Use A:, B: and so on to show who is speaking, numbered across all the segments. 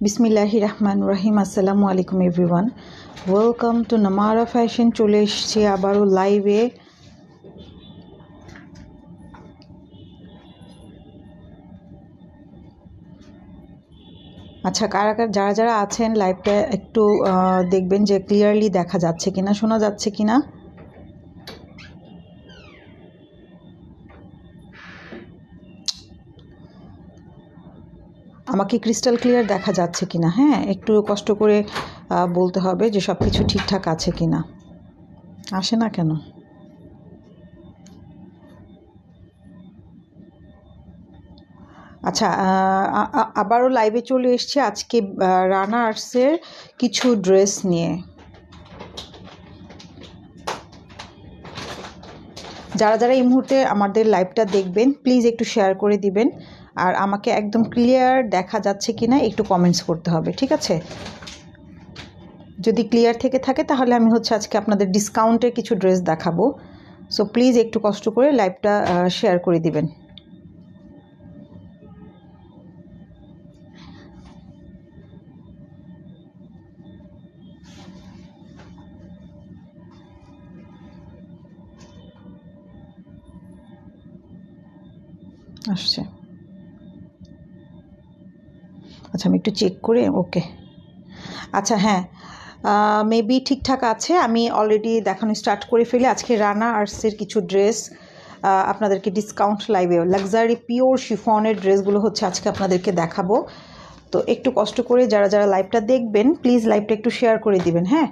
A: বিসমিল্লাহির রহমানির রহিম। আসসালামু আলাইকুম এভরিওয়ান, ওয়েলকাম টু নামারা ফ্যাশন। চলে এসেছি আবারও লাইভে। আচ্ছা, যারা যারা আছেন লাইভটা একটু দেখবেন যে ক্লিয়ারলি দেখা যাচ্ছে কিনা, শোনা যাচ্ছে কিনা। আমাকে ক্রিস্টাল ক্লিয়ার দেখা যাচ্ছে কিনা, হ্যাঁ একটু কষ্ট করে বলতে হবে যে সব কিছু ঠিকঠাক আছে কিনা। আসে না কেন? আচ্ছা, আবারও লাইভে চলে এসেছি আজকে রানা আর্টসের কিছু ড্রেস নিয়ে। যারা যারা এই মুহূর্তে আমাদের লাইভটা দেখবেন প্লিজ একটু শেয়ার করে দিবেন, আর আমাকে একদম ক্লিয়ার দেখা যাচ্ছে কিনা একটু কমেন্টস করতে হবে, ঠিক আছে? যদি ক্লিয়ার থেকে থাকে তাহলে আমি আজকে আপনাদের ডিসকাউন্টের কিছু ড্রেস দেখাবো। সো প্লিজ একটু কষ্ট করে লাইভটা শেয়ার করে দিবেন। আসছে, আচ্ছা আমি একটু চেক করে, ওকে আচ্ছা হ্যাঁ মেবি ঠিকঠাক আছে। আমি অলরেডি দেখানো স্টার্ট করে ফেলি। আজকে রানা আর্টসের কিছু ড্রেস আপনাদেরকে ডিসকাউন্ট লাইভে লাক্সারি পিওর শিফনের ড্রেসগুলো আজকে আপনাদেরকে দেখাবো। তো একটু কষ্ট করে যারা যারা লাইভটা দেখবেন প্লিজ লাইভটা একটু শেয়ার করে দিবেন। হ্যাঁ,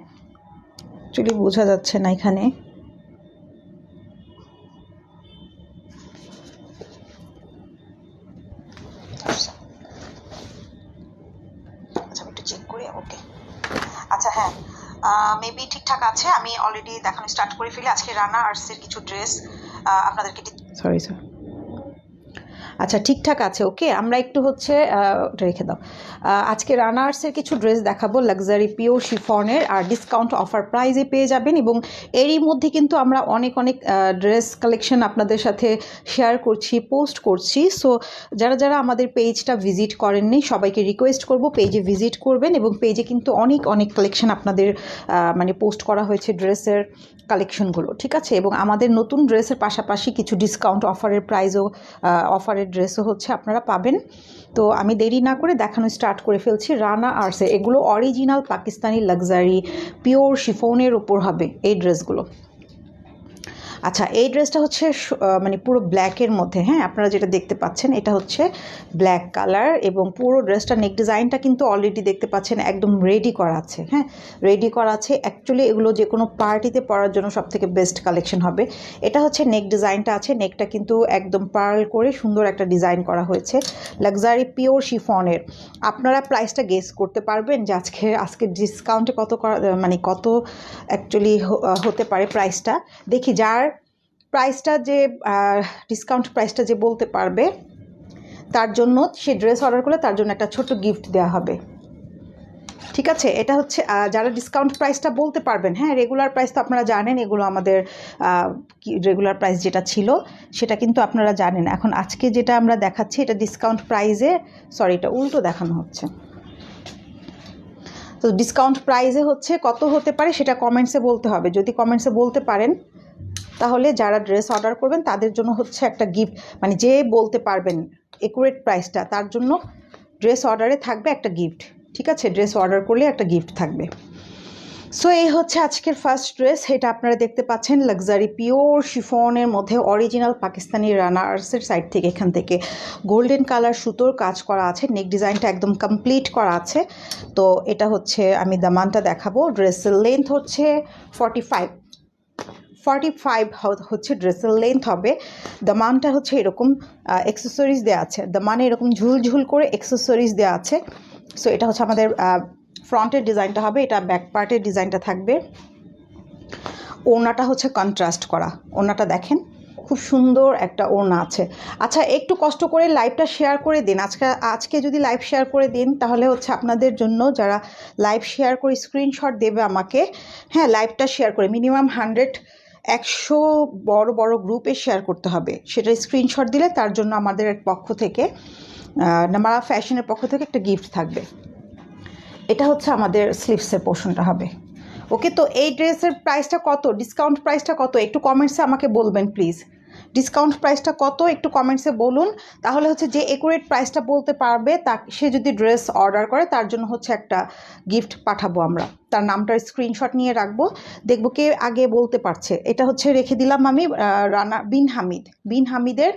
A: অ্যাকচুয়ালি বোঝা যাচ্ছে না এখানে। আচ্ছা আমি একটু চেক করি, ওকে আচ্ছা হ্যাঁ মেবি ঠিকঠাক আছে। আমি অলরেডি দেখানো স্টার্ট করে ফেলি। আজকে রানা আর্টসের কিছু ড্রেস আপনাদেরকে সরি স্যার, আচ্ছা ঠিকঠাক আছে, ওকে। আমরা একটু ওটা রেখে দাও। আজকে রানা আর্টসের কিছু ড্রেস দেখাবো লাক্সারি পিওর শিফনের, আর ডিসকাউন্ট অফার প্রাইজে পেয়ে যাবেন। এবং এরই মধ্যে কিন্তু আমরা অনেক অনেক ড্রেস কালেকশন আপনাদের সাথে শেয়ার করছি, পোস্ট করছি। সো যারা যারা আমাদের পেজটা ভিজিট করেননি সবাইকে রিকোয়েস্ট করব পেজে ভিজিট করবেন। এবং পেজে কিন্তু অনেক অনেক কালেকশন আপনাদের পোস্ট করা হয়েছে ড্রেসের কালেকশনগুলো, ঠিক আছে? এবং আমাদের নতুন ড্রেসের পাশাপাশি কিছু ডিসকাউন্ট অফারের প্রাইজও অফারের ড্রেসও আপনারা পাবেন। তো আমি দেরি না করে দেখানো স্টার্ট করে ফেলছি। রানা আর্টসে এগুলো অরিজিনাল পাকিস্তানি লাক্সারি পিওর শিফনের ওপর হবে এই ড্রেসগুলো। আচ্ছা, এই ড্রেসটা পুরো ব্ল্যাকের মধ্যে, হ্যাঁ আপনারা যেটা দেখতে পাচ্ছেন এটা ব্ল্যাক কালার, এবং পুরো ড্রেসটা নেক ডিজাইনটা কিন্তু অলরেডি দেখতে পাচ্ছেন একদম রেডি করা আছে। হ্যাঁ, রেডি করা আছে। অ্যাকচুয়ালি এগুলো যে কোনো পার্টিতে পরার জন্য সবথেকে বেস্ট কালেকশন হবে। এটা নেক ডিজাইনটা আছে, নেকটা কিন্তু একদম পার্ল করে সুন্দর একটা ডিজাইন করা হয়েছে লাক্সারি পিওর শিফনের। আপনারা প্রাইসটা গেস করতে পারবেন যে আজকে ডিসকাউন্টে কত কত অ্যাকচুয়ালি হতে পারে প্রাইসটা। দেখি যার প্রাইসটা যে ডিসকাউন্ট প্রাইসটা যে বলতে পারবে তার জন্য, সে ড্রেস অর্ডার করলে তার জন্য একটা ছোট্ট গিফট দেওয়া হবে, ঠিক আছে? এটা যারা ডিসকাউন্ট প্রাইসটা বলতে পারবেন। হ্যাঁ, রেগুলার প্রাইস তো আপনারা জানেন, এগুলো আমাদের রেগুলার প্রাইস যেটা ছিল সেটা কিন্তু আপনারা জানেন। এখন আজকে যেটা আমরা দেখাচ্ছি এটা ডিসকাউন্ট প্রাইসে, সরি এটা উল্টো দেখানো হচ্ছে। তো ডিসকাউন্ট প্রাইসে কত হতে পারে সেটা কমেন্টসে বলতে হবে। যদি কমেন্টসে বলতে পারেন তাহলে যারা ড্রেস অর্ডার করবেন তাদের জন্য একটা গিফট, যে বলতে পারবেন একুরেট প্রাইসটা তার জন্য ড্রেস অর্ডারে থাকবে একটা গিফট, ঠিক আছে? ড্রেস অর্ডার করলে একটা গিফট থাকবে। সো এই আজকের ফার্স্ট ড্রেস। এটা আপনারা দেখতে পাচ্ছেন লাক্সারি পিওর শিফনের মধ্যে অরিজিনাল পাকিস্তানি রানা আর্টসের সাইড থেকে, এখান থেকে গোল্ডেন কালার সুতোর কাজ করা আছে। নেক ডিজাইনটা একদম কমপ্লিট করা আছে। তো এটা আমি দামানটা দেখাবো। ড্রেসের লেন্থ 45 ড্রেসের লেন্থ হবে। দামানটা এরকম অ্যাক্সেসরিজ দেওয়া আছে, দামানে এরকম ঝুলঝুল করে অ্যাক্সেসরিজ দেওয়া আছে। সো এটা আমাদের ফ্রন্টের ডিজাইনটা হবে, এটা ব্যাক পার্টের ডিজাইনটা থাকবে। ওড়নাটা কন্ট্রাস্ট করা, ওড়নাটা দেখেন খুব সুন্দর একটা ওড়না আছে। আচ্ছা একটু কষ্ট করে লাইভটা শেয়ার করে দিন। আজকে যদি লাইভ শেয়ার করে দিন তাহলে আপনাদের জন্য, যারা লাইভ শেয়ার করে স্ক্রিনশট দেবে আমাকে, হ্যাঁ লাইভটা শেয়ার করে মিনিমাম 100 বড় বড় গ্রুপে শেয়ার করতে হবে। সেটা স্ক্রিনশট দিলে তার জন্য আমাদের পক্ষ থেকে, নামারা ফ্যাশনের পক্ষ থেকে একটা গিফট থাকবে। এটা হচ্ছে আমাদের স্লিভসের পোর্শনটা হবে। ওকে, তো এই ড্রেসের প্রাইসটা কত, ডিসকাউন্ট প্রাইসটা কত একটু কমেন্টসে আমাকে বলবেন প্লিজ। ডিসকাউন্ট প্রাইসটা কত একটু কমেন্টসে বলুন, তাহলে হচ্ছে যে একুরেট প্রাইসটা বলতে পারবে তা সে যদি ড্রেস অর্ডার করে তার জন্য হচ্ছে একটা গিফট পাঠাবো আমরা, তার নামটার স্ক্রিনশট নিয়ে রাখবো, দেখবো কে আগে বলতে পারছে। এটা হচ্ছে রেখে দিলাম আমি রানা বিন হামিদের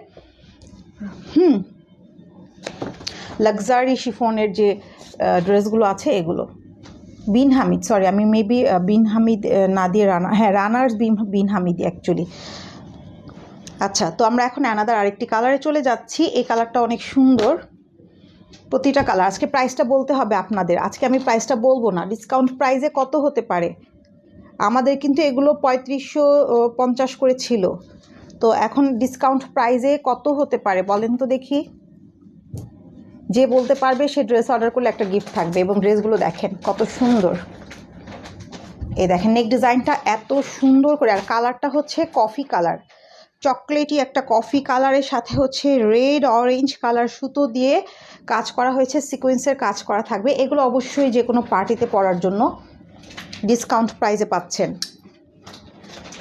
A: লাক্সারি শিফনের যে ড্রেসগুলো আছে এগুলো। বিন হামিদ, সরি আমি মেবি বিন হামিদ না দিয়ে রানা, হ্যাঁ রানার্স বিন হামিদ অ্যাকচুয়ালি। আচ্ছা, তো আমরা এখন অ্যানাদার আরেকটি কালারে চলে যাচ্ছি। এই কালারটা অনেক সুন্দর, প্রতিটা কালার। আজকে প্রাইসটা বলতে হবে আপনাদের, আজকে আমি প্রাইসটা বলবো না। ডিসকাউন্ট প্রাইসে কত হতে পারে, আমাদের কিন্তু এগুলো 3550 করে ছিল, তো এখন ডিসকাউন্ট প্রাইসে কত হতে পারে বলেন তো দেখি। যে বলতে পারবে সে ড্রেস অর্ডার করলে একটা গিফট থাকবে। এবং ড্রেসগুলো দেখেন কত সুন্দর, এই দেখেন নেক ডিজাইনটা এত সুন্দর করে, আর কালারটা হচ্ছে কফি কালার, চকলেটি একটা কফি কালারের সাথে হচ্ছে রেড অরেঞ্জ কালার সুতো দিয়ে কাজ করা হয়েছে, সিকোয়েন্সের কাজ করা থাকবে। এগুলো অবশ্যই যে কোনো পার্টিতে পরার জন্য ডিসকাউন্ট প্রাইসে পাচ্ছেন।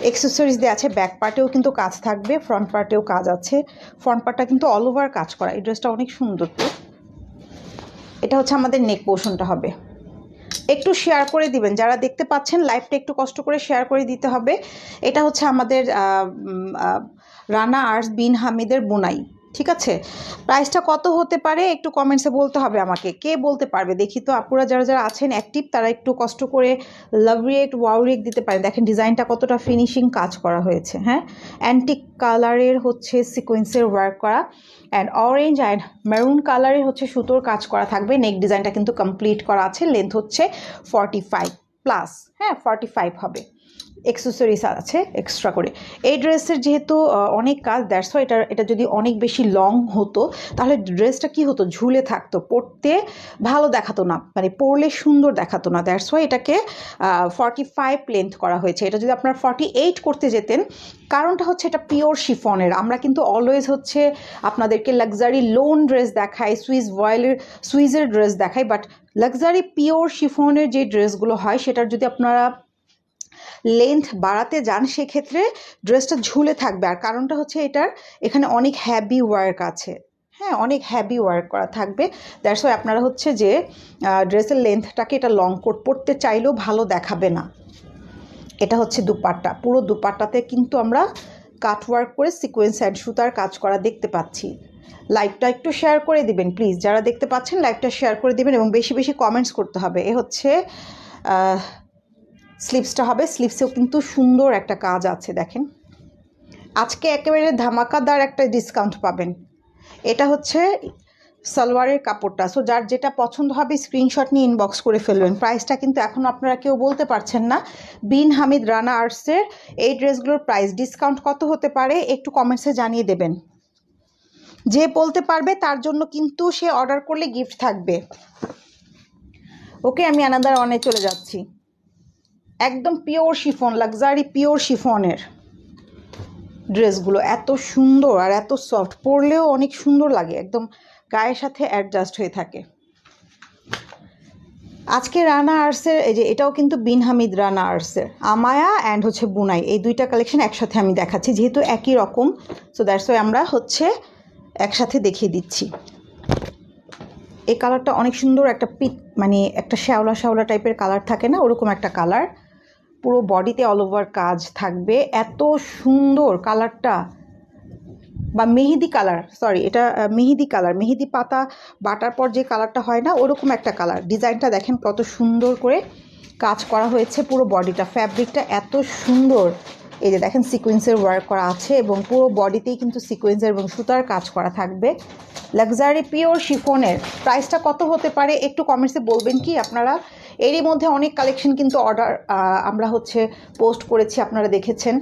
A: এক্সেসরিজ দিয়ে আছে, ব্যাক পার্টেও কিন্তু কাজ থাকবে, ফ্রন্ট পার্টেও কাজ আছে। ফ্রন্ট পার্টটা কিন্তু অল ওভার কাজ করা। এই ড্রেসটা অনেক সুন্দর। তো এটা হচ্ছে আমাদের নেক পোর্শনটা হবে। একটু শেয়ার করে দিবেন যারা দেখতে পাচ্ছেন লাইভটা, একটু কষ্ট করে শেয়ার করে দিতে হবে। এটা হচ্ছে আমাদের রানা আর্টস বিন হামিদের বোনাই, ঠিক আছে। প্রাইসটা কত হতে পারে একটু কমেন্টসে বলতে হবে আমাকে, কে বলতে পারবে দেখি তো। আপুরা যারা যারা আছেন অ্যাক্টিভ তারা একটু কষ্ট করে লাভ রিয়েক্ট ওয়াও রিয়েক্ট দিতে পারেন। দেখেন ডিজাইনটা কতটা ফিনিশিং কাজ করা হয়েছে, হ্যাঁ অ্যান্টিক কালারের হচ্ছে সিকোয়েন্সের ওয়ার্ক করা, অ্যান্ড অরেঞ্জ অ্যান্ড মেরুন কালারের হচ্ছে সুতোর কাজ করা থাকবে। নেক ডিজাইনটা কিন্তু কমপ্লিট করা আছে, লেন্থ হচ্ছে 45+, হ্যাঁ 45 হবে। এক্সেসরিজ আছে এক্সট্রা করে। এই ড্রেসের যেহেতু অনেক কাজ, দ্যাটস ওয়াই এটা যদি অনেক বেশি লং হতো তাহলে ড্রেসটা কি হতো, ঝুলে থাকতো, পরতে ভালো দেখাতো না, মানে পরলে সুন্দর দেখাতো না। দ্যাটস ওয়াই এটাকে 45 লেন্থ করা হয়েছে। এটা যদি আপনার 48 করতে যেতেন, কারণটা হচ্ছে এটা পিওর শিফনের। আমরা কিন্তু অলওয়েজ হচ্ছে আপনাদেরকে লাক্সারি লোন ড্রেস দেখাই, সুইজের ড্রেস দেখাই, বাট লাক্সারি পিওর শিফনের যে ড্রেসগুলো হয় সেটার যদি আপনারা লেন্থ বাড়াতে যান সেক্ষেত্রে ড্রেসটা ঝুলে থাকবে। আর কারণটা হচ্ছে এটার এখানে অনেক হ্যাভি ওয়ার্ক আছে, হ্যাঁ অনেক হ্যাভি ওয়ার্ক করা থাকবে। দ্যাটস ওয়াই আপনারা হচ্ছে যে ড্রেসের লেন্থটাকে এটা লং কোট পরতে চাইলেও ভালো দেখাবে না। এটা হচ্ছে দুপাট্টা, পুরো দুপাট্টাতে কিন্তু আমরা কাটওয়ার্ক করে সিকোয়েন্স অ্যান্ড সুতার কাজ করা দেখতে পাচ্ছি। লাইভটা একটু শেয়ার করে দিবেন প্লিজ, যারা দেখতে পাচ্ছেন লাইভটা শেয়ার করে দিবেন এবং বেশি বেশি কমেন্টস করতে হবে। এ হচ্ছে স্লিভসটা হবে, স্লিভসেও কিন্তু সুন্দর একটা কাজ আছে দেখেন। আজকে একেবারে ধামাকাদার একটা ডিসকাউন্ট পাবেন। এটা হচ্ছে সালোয়ারের কাপড়টা, সো যার যেটা পছন্দ হবে স্ক্রিনশট নিয়ে ইনবক্স করে ফেলবেন। প্রাইসটা কিন্তু এখন আপনারা কেউ বলতে পারছেন না। বিন হামিদ রানা আর্টসের এই ড্রেসগুলোর প্রাইস ডিসকাউন্ট কত হতে পারে একটু কমেন্টসে জানিয়ে দেবেন। যে বলতে পারবে তার জন্য কিন্তু সে অর্ডার করলে গিফট থাকবে। ওকে, আমি অ্যানাদার ওয়ানে চলে যাচ্ছি। একদম পিওর শিফন, লাক্সারি পিওর শিফনের ড্রেসগুলো এত সুন্দর আর এত সফট, পরলেও অনেক সুন্দর লাগে, একদম গায়ের সাথে অ্যাডজাস্ট হয়ে থাকে। আজকে রানা আর্টসের এই যে এটাও কিন্তু বিন হামিদ রানা আর্টসের আমায়া অ্যান্ড হচ্ছে বুনাই, এই দুইটা কালেকশন একসাথে আমি দেখাচ্ছি যেহেতু একই রকম, সো দ্যাটস ওয়াই আমরা হচ্ছে একসাথে দেখিয়ে দিচ্ছি। এই কালারটা অনেক সুন্দর, একটা মানে একটা শ্যাওলা শ্যাওলা টাইপের কালার থাকে না, ওরকম একটা কালার। পুরো বডিতে অল ওভার কাজ থাকবে, এত সুন্দর কালারটা, বা মেহেদি কালার, সরি এটা মেহেদি কালার, মেহেদি পাতা বাটার পর যে কালারটা হয় না ওরকম একটা কালার। ডিজাইনটা দেখেন কত সুন্দর করে কাজ করা হয়েছে, পুরো বডিটা, ফ্যাব্রিকটা এত সুন্দর। এই যে দেখেন সিকোয়েন্সের ওয়ার্ক করা আছে এবং পুরো বডিতেই কিন্তু সিকোয়েন্সের এবং সুতার কাজ করা থাকবে। লাক্সারি পিওর শিফনের প্রাইসটা কত হতে পারে একটু কমেন্টসে বলবেন কি আপনারা। এরই মধ্যে অনেক কালেকশন কিন্তু অর্ডার আমরা হচ্ছে পোস্ট করেছি, আপনারা দেখেছেন।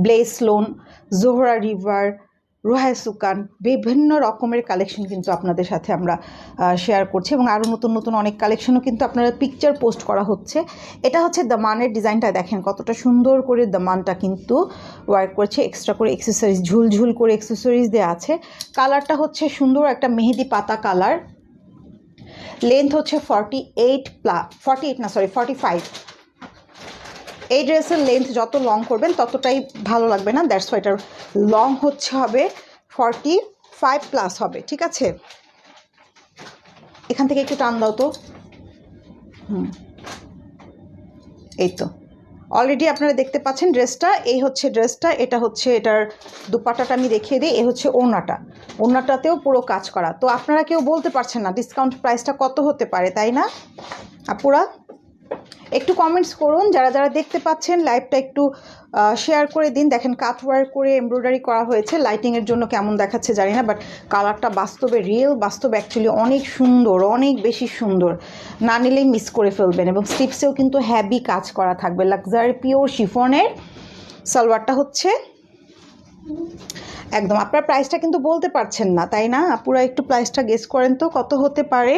A: ব্লেস লোন, জোহরা রিভার, রুহায় সুকান, বিভিন্ন রকমের কালেকশন কিন্তু আপনাদের সাথে আমরা শেয়ার করছি, এবং আরও নতুন নতুন অনেক কালেকশনও কিন্তু আপনারা পিকচার পোস্ট করা হচ্ছে। এটা হচ্ছে দামানের ডিজাইনটা, দেখেন কতটা সুন্দর করে দামানটা কিন্তু ওয়ার্ক করছে, এক্সট্রা করে এক্সেসরিজ, ঝুলঝুল করে এক্সেসরিজ দেওয়া আছে। কালারটা হচ্ছে সুন্দর একটা মেহেদি পাতা কালার। লেন্থ হচ্ছে 45। এই ড্রেসের লেন্থ যত লং করবেন ততটাই ভালো লাগবে না, দ্যাটস ওয়াই এটার লং হচ্ছে হবে 45+ হবে, ঠিক আছে। এখান থেকে একটু টান দাও তো। এই তো অলরেডি আপনারা দেখতে পাচ্ছেন ড্রেসটা, এই হচ্ছে ড্রেসটা, এটা হচ্ছে এটার দুপাট্টাটা আমি দেখিয়ে দিই। এই হচ্ছে ওড়নাটাতেও পুরো কাজ করা। তো আপনারা কেউ বলতে পারছেন না ডিসকাউন্ট প্রাইসটা কত হতে পারে, তাই না আপুরা? একটু কমেন্টস করুন, যারা যারা দেখতে পাচ্ছেন লাইভটা একটু শেয়ার করে দিন। দেখেন কাটওয়ার্ক করে এমব্রয়ডারি করা হয়েছে, লাইটিংয়ের জন্য কেমন দেখাচ্ছে জানি না, বাট কালারটা বাস্তবে বাস্তবে অ্যাকচুয়ালি অনেক সুন্দর, অনেক বেশি সুন্দর। না নিলেই মিস করে ফেলবেন। এবং স্লিপসেও কিন্তু হ্যাভি কাজ করা থাকবে, লাক্সারি পিওর শিফনের। সালোয়ারটা হচ্ছে একদম, আপনার প্রাইসটা কিন্তু বলতে পারছেন না, তাই না আপুরা? একটু প্রাইসটা গেস করেন তো কত হতে পারে।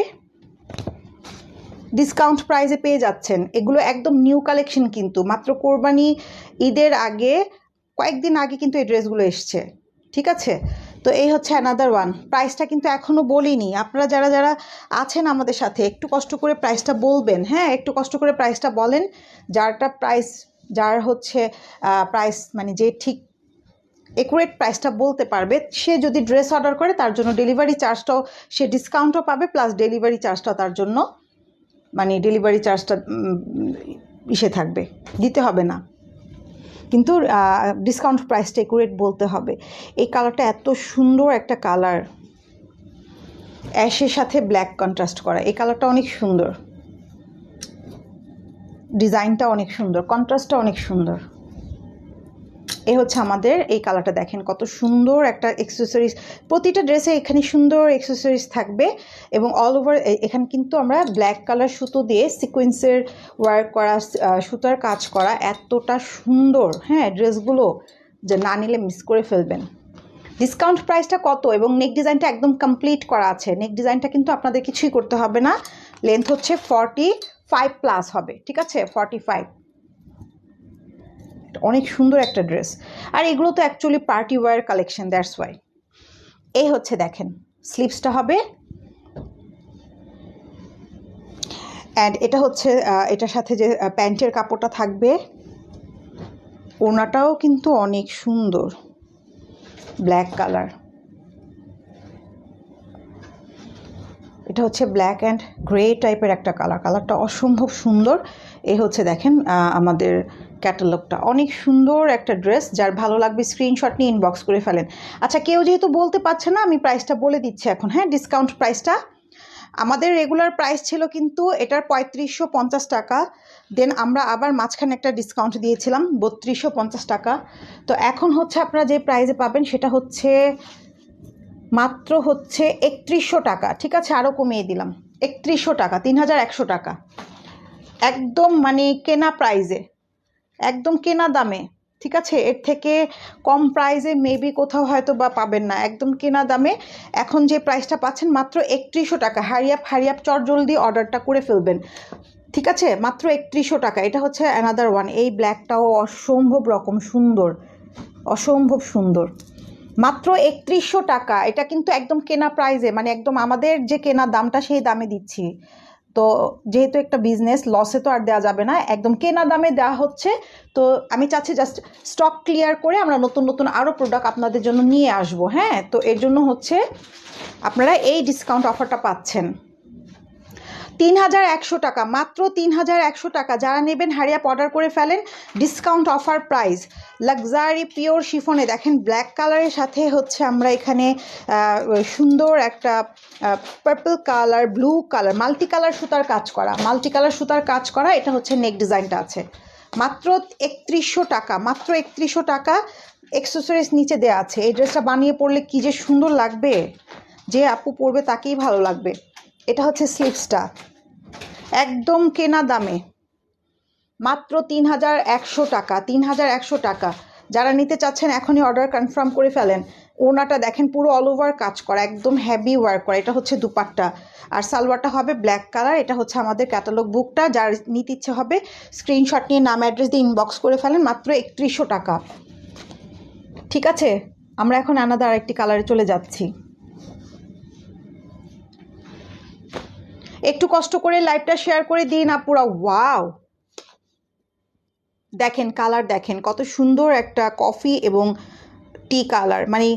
A: ডিসকাউন্ট প্রাইসে পেয়ে যাচ্ছেন এগুলো, একদম নিউ কালেকশন কিন্তু, মাত্র কোরবানি ঈদের আগে কয়েকদিন আগে কিন্তু এই ড্রেসগুলো এসছে, ঠিক আছে। তো এই হচ্ছে অ্যানাদার ওয়ান। প্রাইসটা কিন্তু এখনও বলিনি, আপনারা যারা যারা আছেন আমাদের সাথে একটু কষ্ট করে প্রাইসটা বলবেন, হ্যাঁ একটু কষ্ট করে প্রাইসটা বলেন। যার হচ্ছে প্রাইস মানে যে ঠিক একুরেট প্রাইসটা বলতে পারবে, সে যদি ড্রেস অর্ডার করে তার জন্য ডেলিভারি চার্জটাও সে ডিসকাউন্টও পাবে, প্লাস ডেলিভারি চার্জটাও তার জন্য মানে ডেলিভারি চার্জটা থাকবে, দিতে হবে না, কিন্তু ডিসকাউন্ট প্রাইসটা একুরেট বলতে হবে। এই কালারটা এত সুন্দর একটা কালার, অ্যাশের সাথে ব্ল্যাক কন্ট্রাস্ট করা, এই কালারটা অনেক সুন্দর, ডিজাইনটা অনেক সুন্দর, কন্ট্রাস্টটা অনেক সুন্দর। এই হচ্ছে আমাদের এই কালারটা, দেখেন কত সুন্দর একটা এক্সেসরিজ, প্রতিটা ড্রেসে এখানে সুন্দর এক্সেসরিজ থাকবে। এবং অল ওভার এখানে কিন্তু আমরা ব্ল্যাক কালার সুতো দিয়ে সিকোয়েন্সের ওয়ার্ক করা, সুতার কাজ করা, এতটা সুন্দর, হ্যাঁ ড্রেসগুলো যে না নিলে মিস করে ফেলবেন। ডিসকাউন্ট প্রাইসটা কত, এবং নেক ডিজাইনটা একদম কমপ্লিট করা আছে, নেক ডিজাইনটা কিন্তু আপনাদের কিছুই করতে হবে না। লেন্থ হচ্ছে 45+ হবে, ঠিক আছে, 45। অনেক সুন্দর একটা ড্রেস, আর এগুলো তো actually party wear collection, that's why. এই হচ্ছে দেখেন স্লিভসটা হবে, অ্যান্ড এটা হচ্ছে এটার সাথে যে প্যান্টের কাপড়টা থাকবে, ওড়নাটাও কিন্তু অনেক সুন্দর, ব্ল্যাক কালার। এটা হচ্ছে ব্ল্যাক অ্যান্ড গ্রে টাইপের একটা কালার, কালারটা অসম্ভব সুন্দর। এই হচ্ছে দেখেন আমাদের ক্যাটালগটা, অনেক সুন্দর একটা ড্রেস, যার ভালো লাগবে স্ক্রিনশট নিয়ে ইনবক্স করে ফেলেন। আচ্ছা কেউ যেহেতু বলতে পারছে না, আমি প্রাইসটা বলে দিচ্ছি এখন, হ্যাঁ ডিসকাউন্ট প্রাইসটা আমাদের রেগুলার প্রাইস ছিল কিন্তু এটার 3550 টাকা, দেন আমরা আবার মাঝখানে একটা ডিসকাউন্ট দিয়েছিলাম 3250 টাকা। তো এখন হচ্ছে আপনারা যে প্রাইসে পাবেন সেটা হচ্ছে মাত্র হচ্ছে 3100 টাকা, ঠিক আছে, আরও কমিয়ে দিলাম 3100 টাকা, 3100 টাকা, একদম মানে কেনা প্রাইজে, একদম কেনা দামে, ঠিক আছে। এর থেকে কম প্রাইসে মেবি কোথাও হয়তো বা পাবেন না, একদম কেনা দামে এখন যে প্রাইসটা পাচ্ছেন মাত্র 3100 টাকা। হারিয়াপ চট জলদি অর্ডারটা করে ফেলবেন, ঠিক আছে, মাত্র 3100 টাকা। এটা হচ্ছে অ্যানাদার ওয়ান, এই ব্ল্যাকটাও অসম্ভব রকম সুন্দর, অসম্ভব সুন্দর, মাত্র 3100 টাকা। এটা কিন্তু একদম কেনা প্রাইসে, মানে একদম আমাদের যে কেনা দামটা সেই দামে দিচ্ছি। তো যেহেতু একটা বিজনেস, লসে তো আর দেওয়া যাবে না, একদম কেনা দামে দেওয়া হচ্ছে। তো আমি চাচ্ছি জাস্ট স্টক ক্লিয়ার করে আমরা নতুন নতুন আরও প্রোডাক্ট আপনাদের জন্য নিয়ে আসব, হ্যাঁ। তো এর জন্য হচ্ছে আপনারা এই ডিসকাউন্ট অফারটা পাচ্ছেন 3100 টাকা, মাত্র 3100 টাকা। যারা নেবেন হারিয়াপ অর্ডার করে ফেলেন, discount offer price. Luxury pure শিফনে দেখেন ব্ল্যাক কালারের সাথে হচ্ছে আমরা এখানে সুন্দর একটা purple colour, blue colour, multi colour সুতার কাজ করা, এটা হচ্ছে নেক ডিজাইনটা আছে। মাত্র 3100 টাকা, মাত্র 3100 টাকা। অ্যাকসেসরিজ নিচে দেওয়া আছে। এই ড্রেসটা বানিয়ে পরলে কী যে সুন্দর লাগবে, যে আপু পরবে তাকেই ভালো লাগবে। এটা হচ্ছে স্লিভসটা, একদম কেনা দামে মাত্র 3100 টাকা, 3100 টাকা। যারা নিতে চাচ্ছেন এখনই অর্ডার কনফার্ম করে ফেলেন। ওড়নাটা দেখেন পুরো অল ওভার কাজ করা, একদম হেভি ওয়ার্ক করা। এটা হচ্ছে দুপাট্টা, আর সালোয়ারটা হবে ব্ল্যাক কালার। এটা হচ্ছে আমাদের ক্যাটালগ বুকটা, যার নিতে ইচ্ছে হবে স্ক্রিনশট নিয়ে নাম অ্যাড্রেস দিয়ে ইনবক্স করে ফেলেন, মাত্র 3100 টাকা। ঠিক আছে, আমরা এখন আনাদার আরেকটি কালারে চলে যাচ্ছি। একটু কষ্ট করে লাইভটা শেয়ার করে দিন আপুরা। ওয়াও, দেখেন কালার দেখেন কত সুন্দর একটা কফি এবং টি কালার, মানে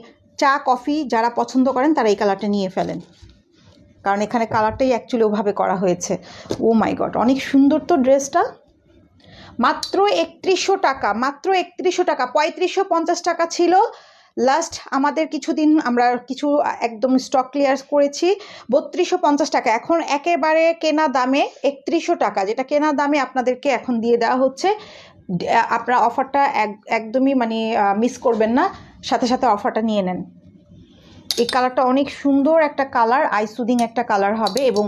A: চা কফি যারা পছন্দ করেন তারা এই কালারটা নিয়ে ফেলেন, কারণ এখানে কালারটাই অ্যাকচুয়ালি ওভাবে করা হয়েছে। ও মাই গড, অনেক সুন্দর তো ড্রেসটা। মাত্র 3100 টাকা, মাত্র 3100 টাকা। 3550 টাকা ছিল লাস্ট আমাদের কিছুদিন, আমরা কিছু একদম স্টক ক্লিয়ার করেছি 3250 টাকা। এখন একেবারে কেনা দামে 3100 টাকা, যেটা কেনা দামে আপনাদেরকে এখন দিয়ে দেওয়া হচ্ছে। আপনারা অফারটা একদমই মানে মিস করবেন না, সাথে সাথে অফারটা নিয়ে নেন। এই কালারটা অনেক সুন্দর একটা কালার, আই সুদিং একটা কালার হবে, এবং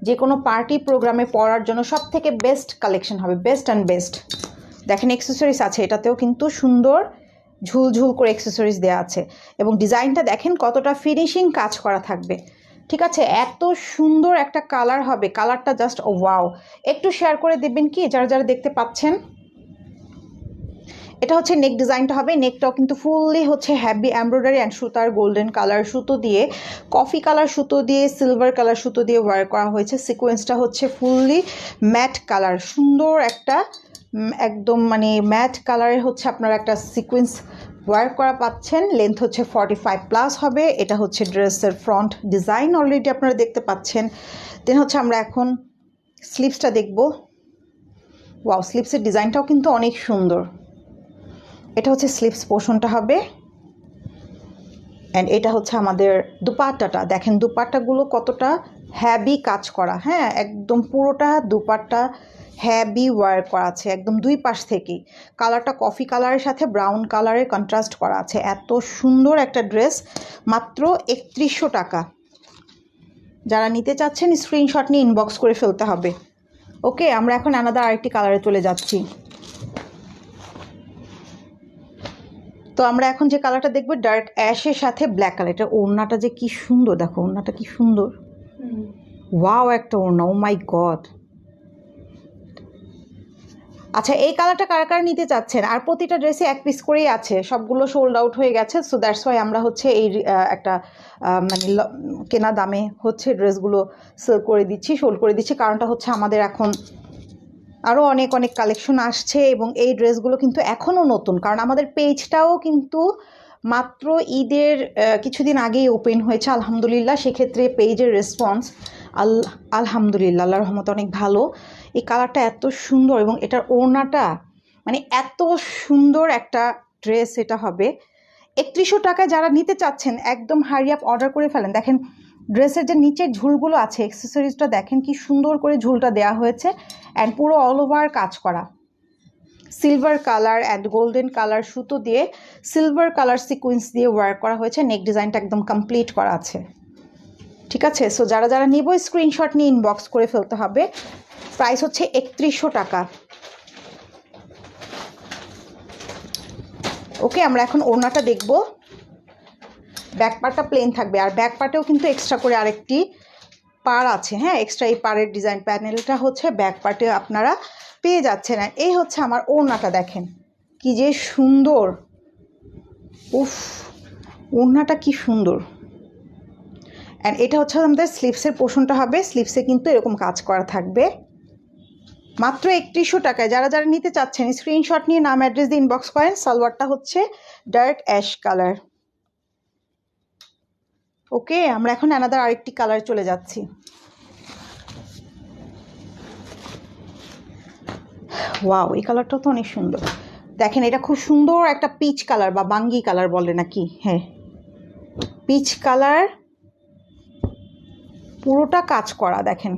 A: যে কোনো পার্টি প্রোগ্রামে পরার জন্য সব থেকে বেস্ট কালেকশন হবে, বেস্ট অ্যান্ড বেস্ট। দেখেন অ্যাক্সেসরিজ আছে, এটাতেও কিন্তু সুন্দর ঝুলঝুল করে অ্যাক্সেসরিজ দেওয়া আছে, এবং ডিজাইনটা দেখেন কতটা ফিনিশিং কাজ করা থাকবে। ঠিক আছে, এত সুন্দর একটা কালার হবে, কালারটা জাস্ট ওয়াও। একটু শেয়ার করে দেবেন কি যারা যারা দেখতে পাচ্ছেন। এটা হচ্ছে নেক ডিজাইনটা হবে, নেকটাও কিন্তু ফুললি হচ্ছে হ্যাভি এমব্রয়ডারি অ্যান্ড সুতার গোল্ডেন কালার সুতো দিয়ে, কফি কালার সুতো দিয়ে, সিলভার কালার সুতো দিয়ে ওয়ার করা হয়েছে। সিকোয়েন্সটা হচ্ছে ফুললি ম্যাট কালার, সুন্দর একটা একদম মানে ম্যাট কালারের হচ্ছে আপনারা একটা সিকোয়েন্স ওয়ার করা পাচ্ছেন। লেন্থ হচ্ছে 45+ হবে। এটা হচ্ছে ড্রেসের ফ্রন্ট ডিজাইন, অলরেডি আপনারা দেখতে পাচ্ছেন। দেন হচ্ছে আমরা এখন স্লিভসটা দেখব। ওয়াও, স্লিভসের ডিজাইনটাও কিন্তু অনেক সুন্দর। এটা হচ্ছে স্লিভস পোর্শনটা হবে, অ্যান্ড এটা হচ্ছে আমাদের দুপাট্টাটা। দেখেন দুপাট্টাগুলো কতটা হ্যাভি কাজ করা, হ্যাঁ একদম পুরোটা দুপাট্টা হ্যাভি ওয়ার করা আছে, একদম দুই পাশ থেকেই। কালারটা কফি কালারের সাথে ব্রাউন কালারের কন্ট্রাস্ট করা আছে। এত সুন্দর একটা ড্রেস, মাত্র 3100 টাকা। যারা নিতে চাচ্ছেন স্ক্রিনশট নিয়ে ইনবক্স করে ফেলতে হবে। ওকে, আমরা এখন আলাদা আরেকটি কালারে চলে যাচ্ছি। তো আমরা এখন যে কালারটা দেখবো ডার্ক অ্যাশের সাথে ব্ল্যাক কালার। এটা ওড়নাটা যে কি সুন্দর, দেখো ওড়নাটা কি সুন্দর। ওয়াও, একটা ওড়না, ও মাই গড। আচ্ছা, এই কালারটা কারা কারা নিতে চাচ্ছেন? আর প্রতিটা ড্রেসে এক পিস করেই আছে, সবগুলো সোল্ড আউট হয়ে গেছে। সো দ্যাটস ওয়াই আমরা হচ্ছে এই একটা মানে কেনা দামে হচ্ছে ড্রেসগুলো সেল করে দিচ্ছি, সোল্ড করে দিচ্ছি। কারণটা হচ্ছে আমাদের এখন আরও অনেক অনেক কালেকশন আসছে, এবং এই ড্রেসগুলো কিন্তু এখনও নতুন, কারণ আমাদের পেজটাও কিন্তু মাত্র ঈদের কিছুদিন আগেই ওপেন হয়েছে আলহামদুলিল্লাহ। সেক্ষেত্রে পেজের রেসপন্স আলহামদুলিল্লাহ আল্লাহর রহমতে অনেক ভালো। এই কালারটা এত সুন্দর, এবং এটার ওড়নাটা মানে এত সুন্দর একটা ড্রেস এটা হবে। 3100 টাকায় যারা নিতে চাচ্ছেন একদম হারি আপ অর্ডার করে ফেলেন। দেখেন ড্রেসের যে নিচের ঝুলগুলো আছে, অ্যাক্সেসরিজটা দেখেন কি সুন্দর করে ঝুলটা দেওয়া হয়েছে, অ্যান্ড পুরো অল ওভার কাজ করা silver colour and golden colour সুতো দিয়ে সিলভার কালার সিকোয়েন্স দিয়ে ওয়ার্ক করা হয়েছে। নেক ডিজাইনটা একদম কমপ্লিট করা আছে। ঠিক আছে, সো যারা যারা নিব স্ক্রিনশট নিয়ে ইনবক্স করে ফেলতে হবে। প্রাইস হচ্ছে 3100 টাকা। ওকে, আমরা এখন ওড়নাটা দেখব। ব্যাক পার্টটা প্লেন থাকবে, আর ব্যাক পার্টেও কিন্তু এক্সট্রা করে আরেকটি পার আছে, হ্যাঁ এক্সট্রা এই পাড়ের ডিজাইন প্যানেলটা হচ্ছে ব্যাক পার্টে আপনারা পেয়ে যাচ্ছেন। আর এই হচ্ছে আমার ওড়নাটা, দেখেন কি যে সুন্দর। উফ, ওড়নাটা কি সুন্দর। অ্যান্ড এটা হচ্ছে আমাদের স্লিভসের পোর্শনটা হবে। স্লিভসে কিন্তু এরকম কাজ করা থাকবে। মাত্র 3100 টাকায় যারা যারা নিতে চাচ্ছেন স্ক্রিনশট নিয়ে নাম অ্যাড্রেস দিয়ে ইনবক্স করেন। সালোয়ারটা হচ্ছে ডার্ক অ্যাশ কালার। ওকে, আমরা এখন আলাদা আরেকটি কালার চলে যাচ্ছি। ওয়াও, এই কালারটাও তো অনেক সুন্দর। দেখেন এটা খুব সুন্দর একটা পিচ কালার বা বাঙ্গি কালার বলে নাকি, হ্যাঁ পিচ কালার, পুরোটা কাজ করা। দেখেন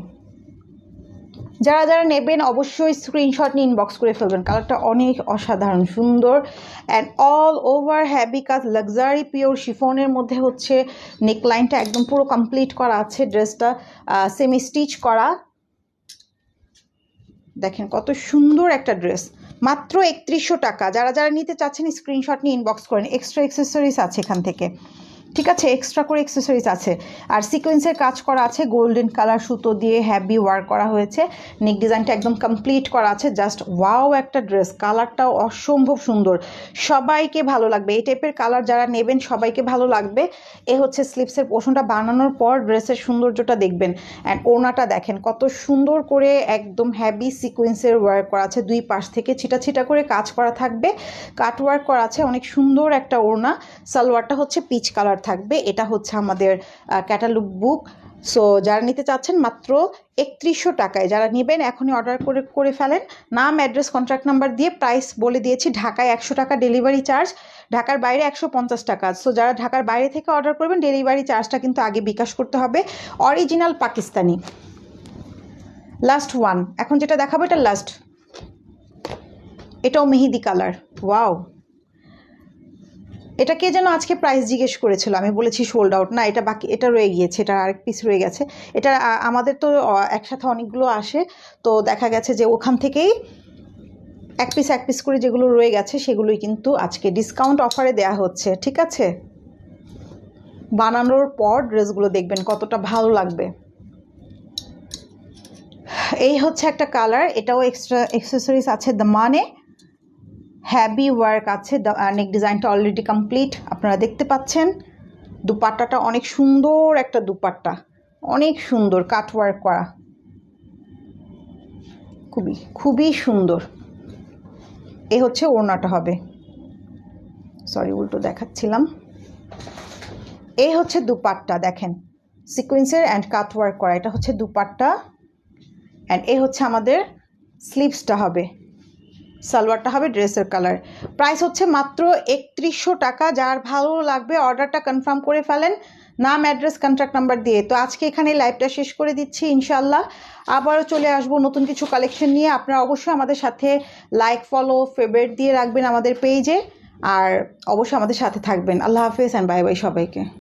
A: যারা যারা নেবেন অবশ্যই স্ক্রিনশট নিয়ে ইনবক্স করে ফেলবেন। কালারটা অনেক অসাধারণ সুন্দর, অ্যান্ড অল ওভার হ্যাভি কাজ, লাক্সারি পিওর শিফনের মধ্যে হচ্ছে নেকলাইনটা একদম পুরো কমপ্লিট করা আছে। ড্রেসটা সেমি স্টিচ করা। দেখেন কত সুন্দর একটা ড্রেস, মাত্র 3100 টাকা। যারা যারা নিতে চাচ্ছেন স্ক্রিনশট নিয়ে ইনবক্স করেন। এক্সট্রা অ্যাক্সেসরিজ আছে এখান থেকে। ঠিক আছে, এক্সট্রা করে অ্যাক্সেসরিজ আছে। আর সিকোয়েন্সের কাজ করা আছে, গোল্ডেন কালার সুতো দিয়ে হ্যাভি ওয়ার্ক করা হয়েছে। নেক ডিজাইনটা একদম কমপ্লিট করা আছে। জাস্ট ওয়াও একটা ড্রেস, কালারটাও অসম্ভব সুন্দর, সবাইকে ভালো লাগবে। এই টাইপের কালার যারা নেবেন সবাইকে ভালো লাগবে। এ হচ্ছে স্লিপসের পোর্শনটা, বানানোর পর ড্রেসের সৌন্দর্যটা দেখবেন। অ্যান্ড ওড়নাটা দেখেন কত সুন্দর করে একদম হ্যাভি সিকোয়েন্সের ওয়ার্ক করা আছে, দুই পাশ থেকে ছিটা ছিটা করে কাজ করা থাকবে, কাট ওয়ার্ক করা আছে, অনেক সুন্দর একটা ওড়না। সালোয়ারটা হচ্ছে পিচ কালার থাকবে। এটা হচ্ছে আমাদের ক্যাটালগ বুক। সো যারা নিতে চাচ্ছেন মাত্র 3100 টাকায়, যারা নেবেন এখনই অর্ডার করে ফেলেন। নাম, অ্যাড্রেস, কন্ট্যাক্ট নাম্বার দিয়ে প্রাইস বলে দিয়েছি। ঢাকায় 100 টাকা ডেলিভারি চার্জ, ঢাকার বাইরে 150 টাকা। সো যারা ঢাকার বাইরে থেকে অর্ডার করবেন ডেলিভারি চার্জটা কিন্তু আগে বিকাশ করতে হবে। অরিজিনাল পাকিস্তানি। লাস্ট ওয়ান, এখন যেটা দেখাবো এটা লাস্ট। এটাও মেহেদি কালার, ওয়াও। এটা কে যেন আজকে প্রাইস জিজ্ঞেস করেছিল, আমি বলেছি সোল্ড আউট। না, এটা বাকি, এটা রয়ে গিয়েছে, এটা আরেক পিস রয়ে গেছে। এটা আমাদের তো একসাথে অনেকগুলো আসে, তো দেখা গেছে যে ওখান থেকেই এক পিস করে যেগুলো রয়ে গেছে সেগুলোই কিন্তু আজকে ডিসকাউন্ট অফারে দেয়া হচ্ছে। ঠিক আছে, বানানোর পর ড্রেসগুলো দেখবেন কতটা ভালো লাগবে। এই হচ্ছে একটা কালার, এটাও এক্সট্রা অ্যাক্সেসরিজ আছে, দামানে হ্যাভি ওয়ার্ক আছে। নেক ডিজাইনটা অলরেডি কমপ্লিট, আপনারা দেখতে পাচ্ছেন। দুপাট্টাটা অনেক সুন্দর একটা দুপাট্টা, অনেক সুন্দর কাট ওয়ার্ক করা, খুবই খুবই সুন্দর। এ হচ্ছে ওড়নাটা হবে, সরি উল্টো দেখাচ্ছিলাম। এই হচ্ছে দুপাট্টা, দেখেন সিকোয়েন্সের অ্যান্ড কাট ওয়ার্ক করা, এটা হচ্ছে দুপাট্টা। অ্যান্ড এই হচ্ছে আমাদের স্লিভসটা হবে, সালোয়ারটা হবে ড্রেসের কালার। প্রাইস হচ্ছে মাত্র 3100 টাকা। যার ভালো লাগবে অর্ডারটা কনফার্ম করে ফেলেন, নাম, অ্যাড্রেস, কন্ট্যাক্ট নাম্বার দিয়ে। তো আজকে এখানে লাইভটা শেষ করে দিচ্ছি, ইনশাল্লাহ আবারও চলে আসবো নতুন কিছু কালেকশন নিয়ে। আপনারা অবশ্যই আমাদের সাথে লাইক, ফলো, ফেভারিট দিয়ে রাখবেন আমাদের পেজে, আর অবশ্যই আমাদের সাথে থাকবেন। আল্লাহ হাফেজ অ্যান্ড বাই বাই সবাইকে।